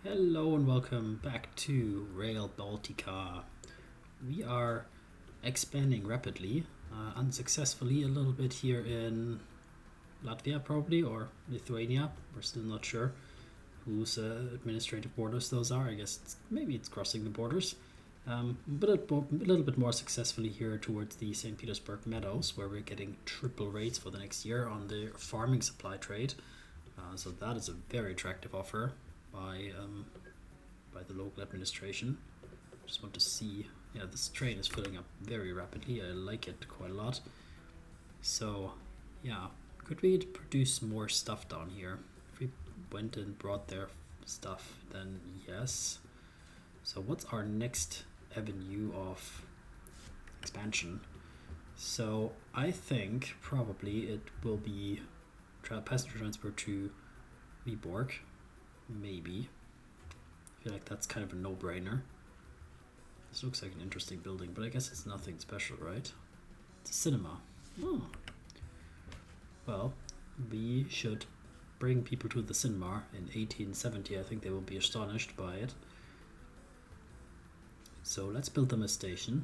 Hello and welcome back to Rail Baltica. We are expanding rapidly, unsuccessfully a little bit here in Latvia probably, or Lithuania. We're still not sure whose administrative borders those are. I guess maybe it's crossing the borders. But a little bit more successfully here towards the St. Petersburg Meadows, where we're getting triple rates for the next year on the farming supply trade. So that is a very attractive offer by the local administration. Just want to see, yeah, this train is filling up very rapidly. I like it quite a lot. So yeah, could we produce more stuff down here? If we went and brought their stuff, then yes. So what's our next avenue of expansion? So I think probably it will be passenger transport to Vylborg. Maybe. I feel like that's kind of a no-brainer. This looks like an interesting building, but I guess it's nothing special, right? It's a cinema. Oh. Well, we should bring people to the cinema in 1870. I think they will be astonished by it. So let's build them a station.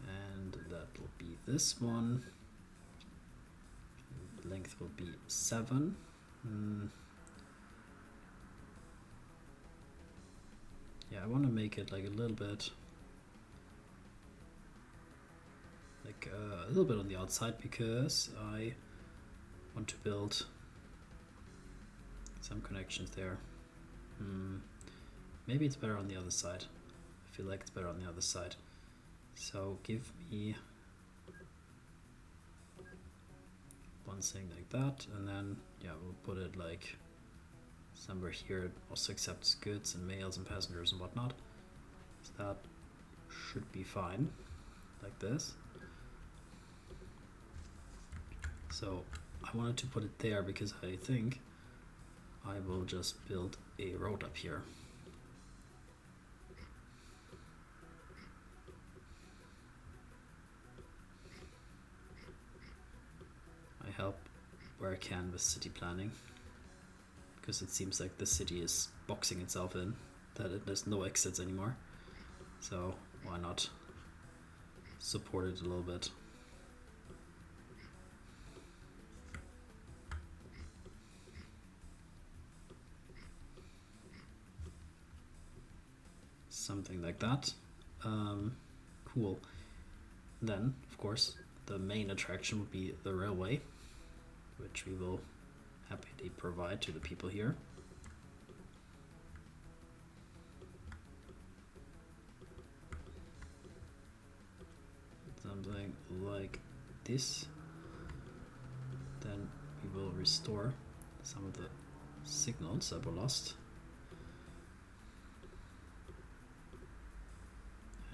And that will be this one. Length will be 7. Yeah, I want to make it like a little bit on the outside because I want to build some connections there. Maybe it's better on the other side. I feel like it's better on the other side. So give me one thing like that, and then yeah, we'll put it like somewhere here. It also accepts goods and mails and passengers and whatnot. So that should be fine, like this. So I wanted to put it there because I think I will just build a road up here. I help where I can with city planning because it seems like the city is boxing itself in, that there's no exits anymore. So why not support it a little bit? Something like that. Cool. Then, of course, the main attraction would be the railway, which we will happily provide to the people here. Something like this. Then we will restore some of the signals that were lost.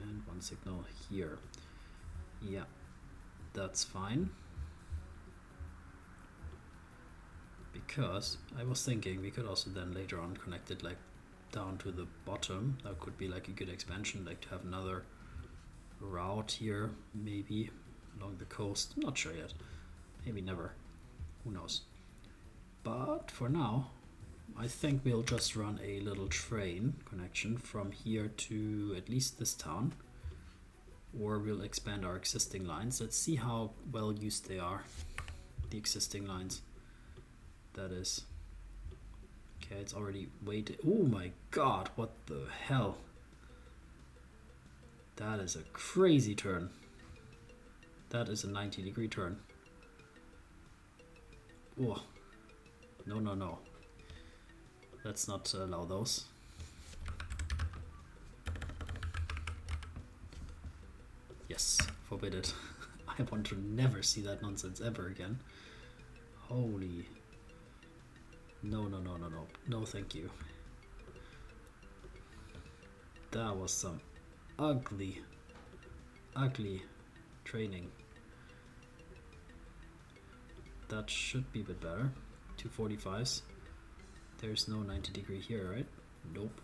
And one signal here. Yeah, that's fine. Because I was thinking we could also then later on connect it like down to the bottom. That could be like a good expansion, like to have another route here, maybe along the coast. I'm not sure yet. Maybe never. Who knows? But for now, I think we'll just run a little train connection from here to at least this town. Or we'll expand our existing lines. Let's see how well used they are, the existing lines. That is. Okay, it's already weighted. Oh my god, what the hell? That is a crazy turn. That is a 90-degree turn. Oh, no. Let's not allow those. Yes, forbid it. I want to never see that nonsense ever again. Holy. No. No, thank you. That was some ugly training. That should be a bit better. 245s. There's no 90-degree here, right? Nope.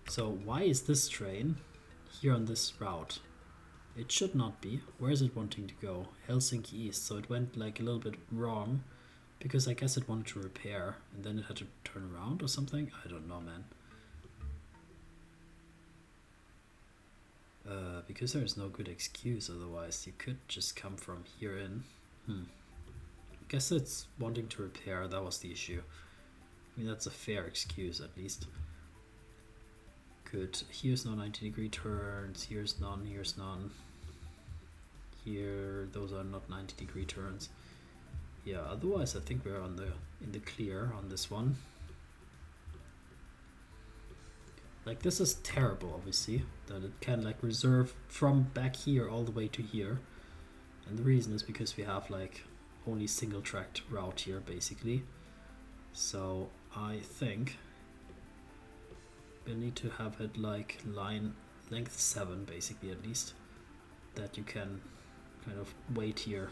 So why is this train here on this route? It should not be. Where is it wanting to go? Helsinki East. So it went like a little bit wrong because I guess it wanted to repair and then it had to turn around or something. I don't know, man. Because there's no good excuse otherwise. You could just come from here in. I guess it's wanting to repair. That was the issue. I mean, that's a fair excuse at least. Good. Here's no 90-degree turns. Here's none. Here's none. Here, those are not 90-degree turns. Yeah. Otherwise, I think we're in the clear on this one. Like, this is terrible, obviously, that it can like reserve from back here all the way to here. And the reason is because we have like only single tracked route here basically. So I think we need to have it like line length 7 basically, at least, that you can kind of wait here.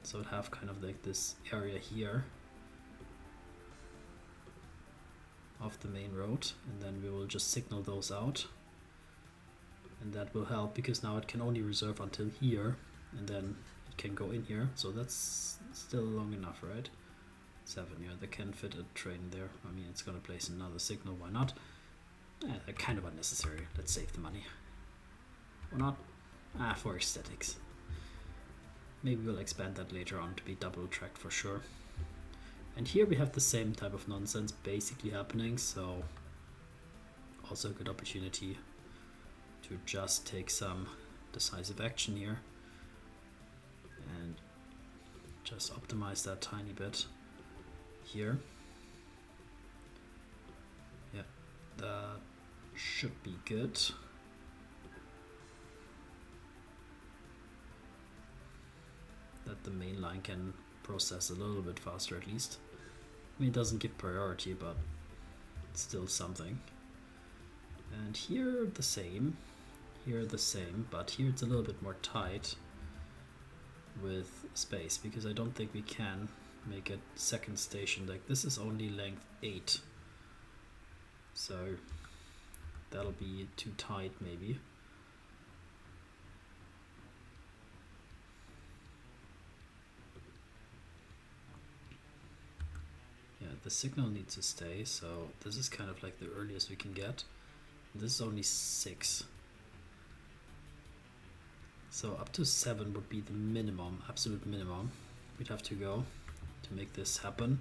So it have kind of like this area here of the main road, and then we will just signal those out, and that will help because now it can only reserve until here and then it can go in here. So that's still long enough, right? 7, yeah, they can fit a train there. I mean, it's gonna place another signal, why not? They're kind of unnecessary. Let's save the money. Or not? For aesthetics. Maybe we'll expand that later on to be double tracked for sure. And here we have the same type of nonsense basically happening, so also a good opportunity to just take some decisive action here and just optimize that tiny bit here. Yeah, that should be good. That the main line can process a little bit faster at least. I mean, it doesn't give priority, but it's still something. And here the same, here the same, but here it's a little bit more tight with space because I don't think we can make a second station. Like, this is only length 8, so that'll be too tight maybe. The signal needs to stay, so this is kind of like the earliest we can get. This is only 6. So up to 7 would be the minimum, absolute minimum we'd have to go to make this happen.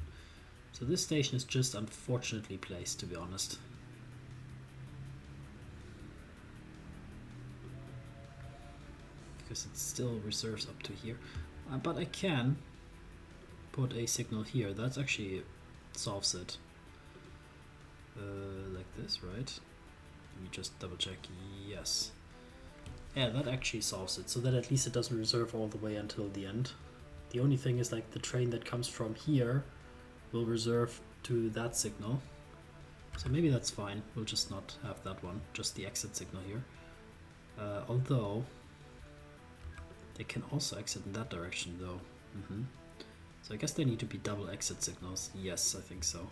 So this station is just unfortunately placed, to be honest. Because it still reserves up to here. But I can put a signal here. That's actually solves it. Like this, right? Let me just double check. Yes. Yeah, that actually solves it, so that at least it doesn't reserve all the way until the end. The only thing is like the train that comes from here will reserve to that signal. So maybe that's fine. We'll just not have that one, just the exit signal here. Although they can also exit in that direction though. So I guess they need to be double exit signals. Yes, I think so.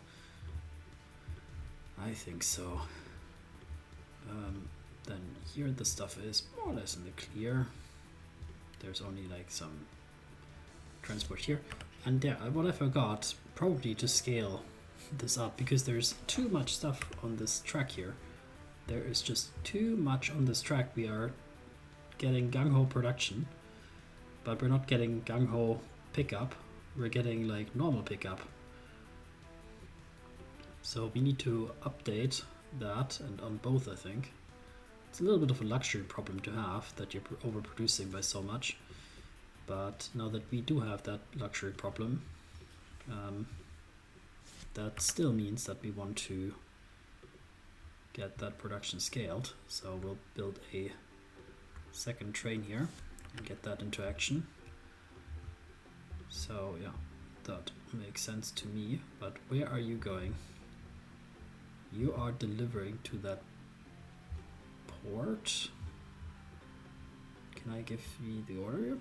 I think so. Then here the stuff is more or less in the clear. There's only like some transport here. And yeah, what I forgot, probably to scale this up, because there's too much stuff on this track here. There is just too much on this track. We are getting gung-ho production, but we're not getting gung-ho pickup. We're getting like normal pickup. So we need to update that, and on both I think. It's a little bit of a luxury problem to have, that you're overproducing by so much. But now that we do have that luxury problem, that still means that we want to get that production scaled. So we'll build a second train here and get that into action. So yeah, that makes sense to me. But where are you going? You are delivering to that port. Can I give you the order here?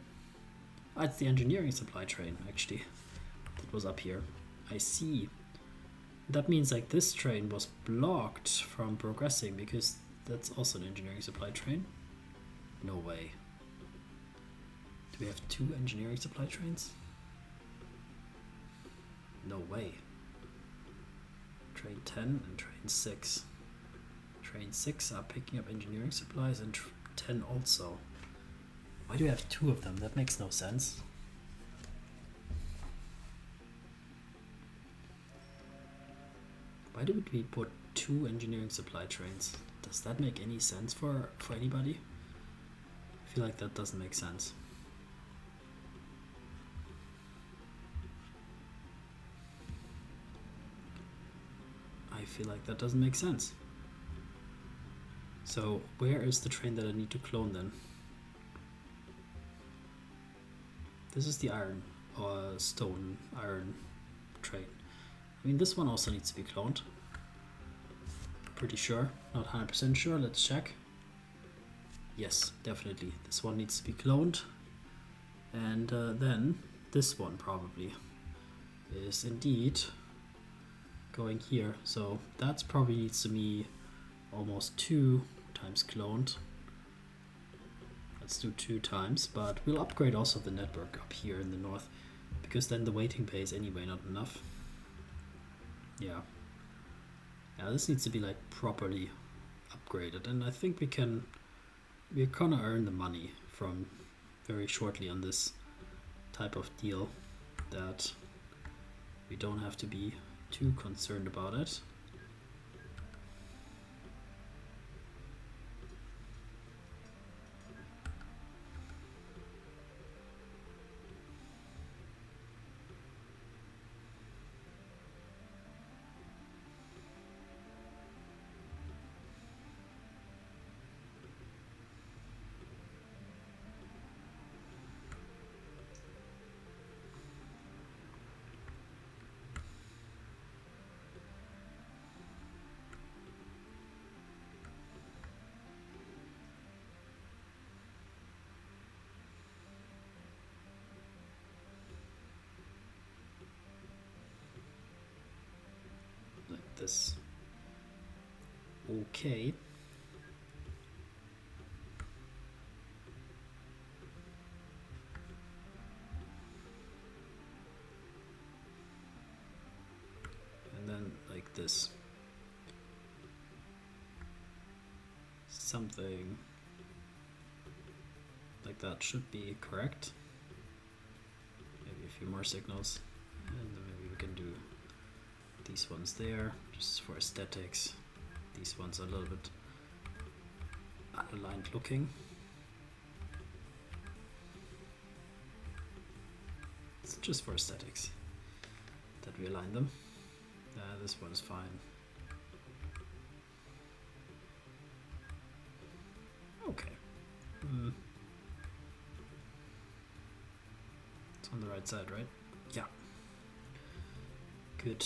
Ah, it's the engineering supply train actually. That was up here. I see. That means like this train was blocked from progressing because That's also an engineering supply train. No way. Do we have 2 engineering supply trains? No way. Train 10 and train 6. Train 6 are picking up engineering supplies and 10 also. Why do we have 2 of them? That makes no sense. Why did we put 2 engineering supply trains? Does that make any sense for anybody? I feel like that doesn't make sense. I feel like that doesn't make sense. So where is the train that I need to clone then? This is the iron or stone iron train. I mean, this one also needs to be cloned. Pretty sure, not 100% sure. Let's check. Yes, definitely. This one needs to be cloned. And then this one probably is indeed going here. So that's probably needs to be almost 2 times cloned. Let's do 2 times, but we'll upgrade also the network up here in the north, because then the waiting bay is anyway not enough. Yeah, this needs to be like properly upgraded, and I think we're gonna earn the money from very shortly on this type of deal, that we don't have to be too concerned about it. This. Okay. And then like this. Something like that should be correct. Maybe a few more signals, and then maybe we can do these ones there, just for aesthetics. These ones are a little bit unaligned looking. It's just for aesthetics that we align them. This one's fine. Okay. It's on the right side, right? Yeah. Good.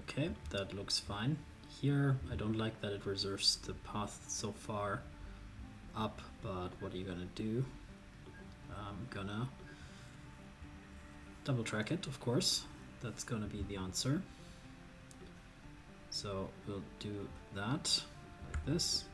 Okay, that looks fine. Here, I don't like that it reserves the path so far up, but what are you gonna do? I'm gonna double track it, of course. That's gonna be the answer. So we'll do that like this.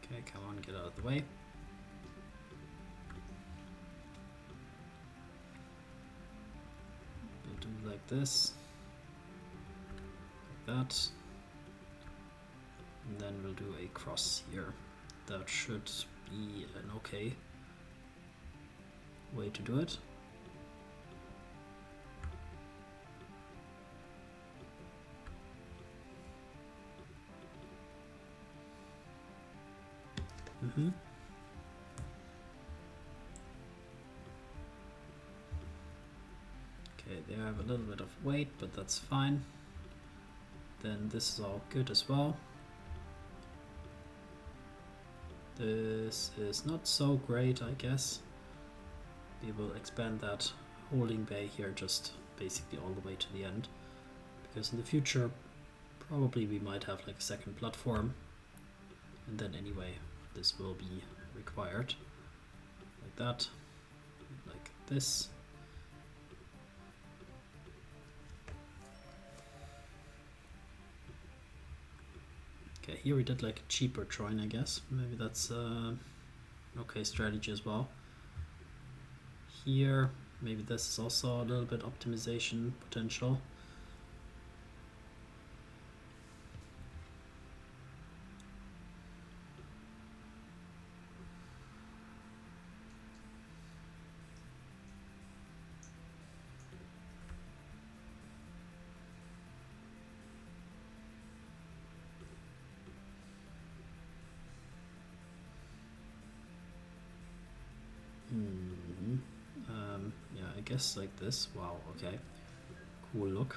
Okay, come on, get out of the way. We'll do like this, like that, and then we'll do a cross here. That should be an okay way to do it. Okay, they have a little bit of weight, but that's fine. Then this is all good as well. This is not so great, I guess. We will expand that holding bay here just basically all the way to the end, because in the future probably we might have like a second platform, and then anyway this will be required like that, like this. Okay, here we did like a cheaper join, I guess. Maybe that's okay strategy as well. Here, maybe this is also a little bit optimization potential. Yeah, I guess like this. Wow, okay. Cool look.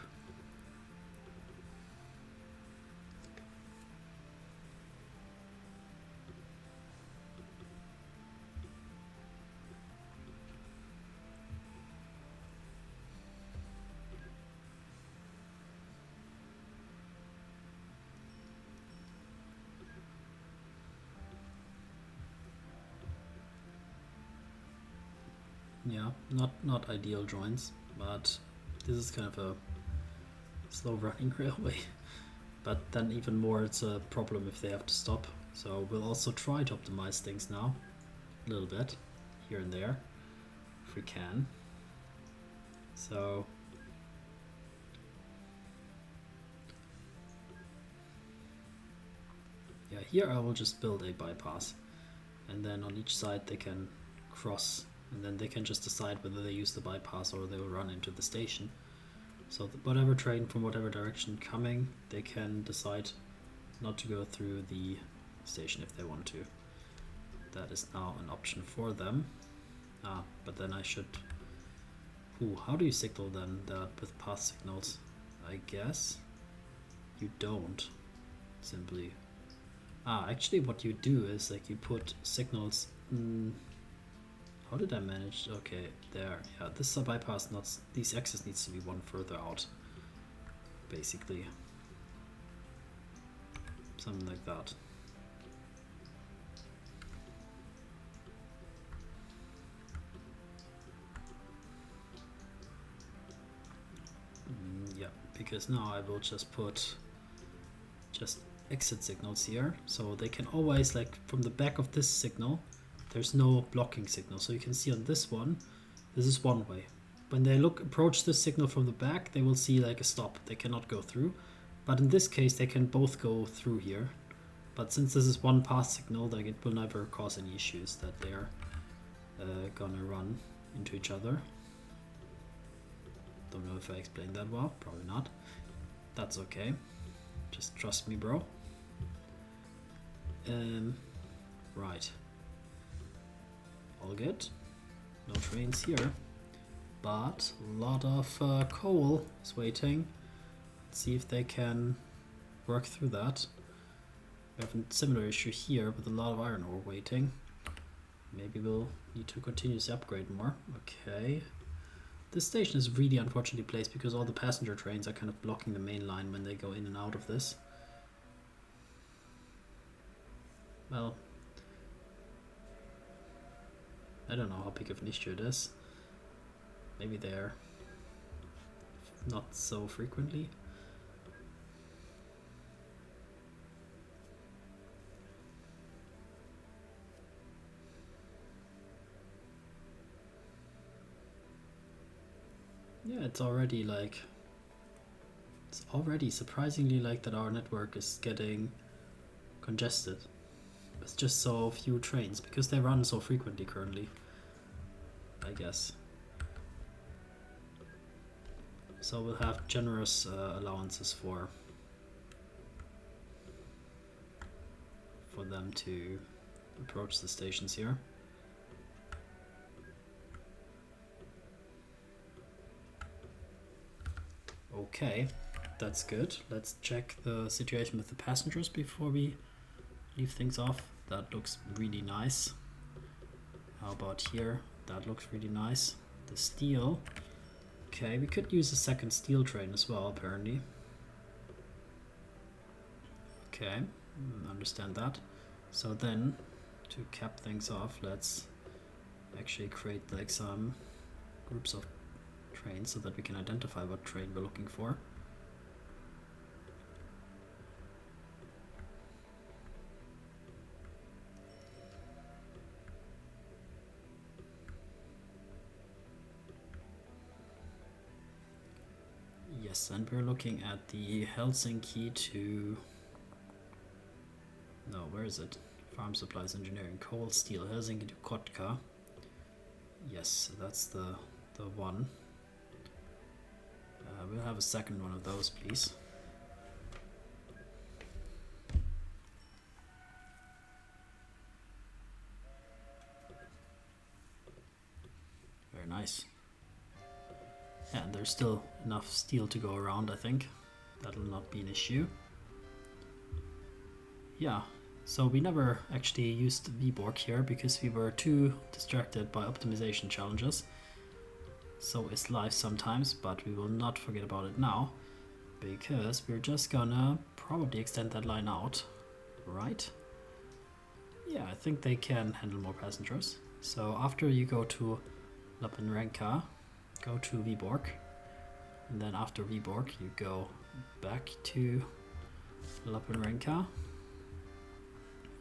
Yeah, not ideal joints, but this is kind of a slow running railway. But then even more it's a problem if they have to stop. So we'll also try to optimize things now a little bit here and there if we can. So yeah, here I will just build a bypass, and then on each side they can cross, and then they can just decide whether they use the bypass or they will run into the station. So whatever train from whatever direction coming, they can decide not to go through the station if they want to. That is now an option for them. But then I should... how do you signal then that with path signals? I guess you don't simply... actually what you do is like you put signals... how did I manage? Okay, there. Yeah, this bypass, not these axis needs to be one further out, basically. Something like that. Yeah, because now I will just put exit signals here, so they can always, like, from the back of this signal, there's no blocking signal. So you can see on this one, this is one way. When they approach this signal from the back, they will see like a stop. They cannot go through. But in this case, they can both go through here. But since this is one path signal, like it will never cause any issues that they're gonna run into each other. Don't know if I explained that well. Probably not. That's okay. Just trust me, bro. Right. All good. No trains here. But a lot of coal is waiting. Let's see if they can work through that. We have a similar issue here with a lot of iron ore waiting. Maybe we'll need to continuously upgrade more. Okay. This station is really unfortunately placed because all the passenger trains are kind of blocking the main line when they go in and out of this. Well, I don't know how big of an issue it is. Maybe they're not so frequently. Yeah, it's already surprisingly like that our network is getting congested. It's just so few trains because they run so frequently currently, I guess. So we'll have generous allowances for them to approach the stations here. Okay, that's good. Let's check the situation with the passengers before we leave things off. That looks really nice. How about here? That looks really nice. The steel. Okay, we could use a second steel train as well, apparently. Okay, understand that. So then, to cap things off, let's actually create like some groups of trains so that we can identify what train we're looking for. Yes, and we're looking at the Helsinki to... No, where is it? Farm Supplies Engineering, Coal, Steel, Helsinki to Kotka. Yes, that's the one. We'll have a second one of those, please. Very nice. Yeah, and there's still enough steel to go around, I think. That'll not be an issue. Yeah, so we never actually used Vylborg here because we were too distracted by optimization challenges. So is life sometimes, but we will not forget about it now because we're just gonna probably extend that line out, right? Yeah, I think they can handle more passengers. So after you go to Lappeenranta, go to Vylborg, and then after Vylborg you go back to Lappeenranta.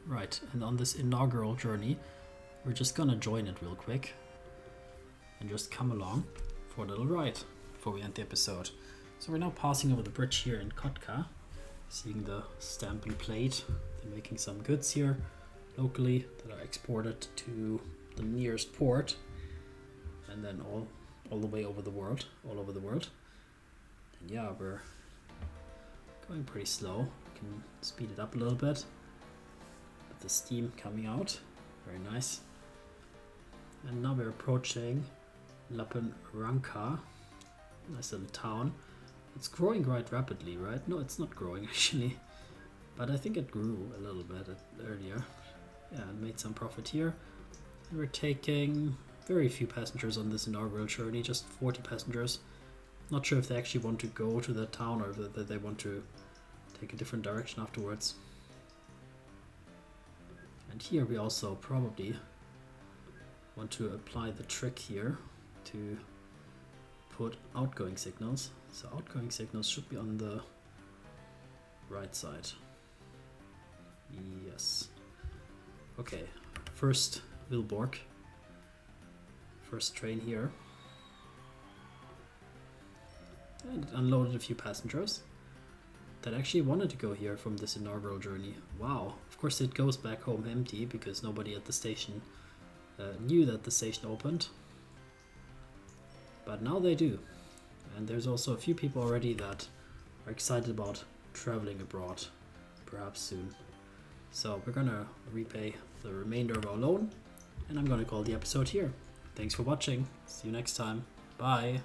Right, and on this inaugural journey we're just gonna join it real quick and just come along for a little ride before we end the episode. So we're now passing over the bridge here in Kotka, seeing the stamp and plate. They're making some goods here locally that are exported to the nearest port and then all the way over the world, all over the world. And yeah, we're going pretty slow. We can speed it up a little bit with the steam coming out. Very nice. And now we're approaching Lappeenranta, nice little town. It's growing quite rapidly, right? No, it's not growing actually, but I think it grew a little bit earlier. Yeah, and made some profit here. And we're taking very few passengers on this inaugural journey, just 40 passengers. Not sure if they actually want to go to the town or whether they want to take a different direction afterwards. And here we also probably want to apply the trick here to put outgoing signals. So outgoing signals should be on the right side. Yes. Okay, first Vylborg. First train here. And it unloaded a few passengers that actually wanted to go here from this inaugural journey. Wow. Of course it goes back home empty because nobody at the station knew that the station opened. But now they do. And there's also a few people already that are excited about traveling abroad, perhaps soon. So we're gonna repay the remainder of our loan and I'm gonna call the episode here. Thanks for watching. See you next time. Bye.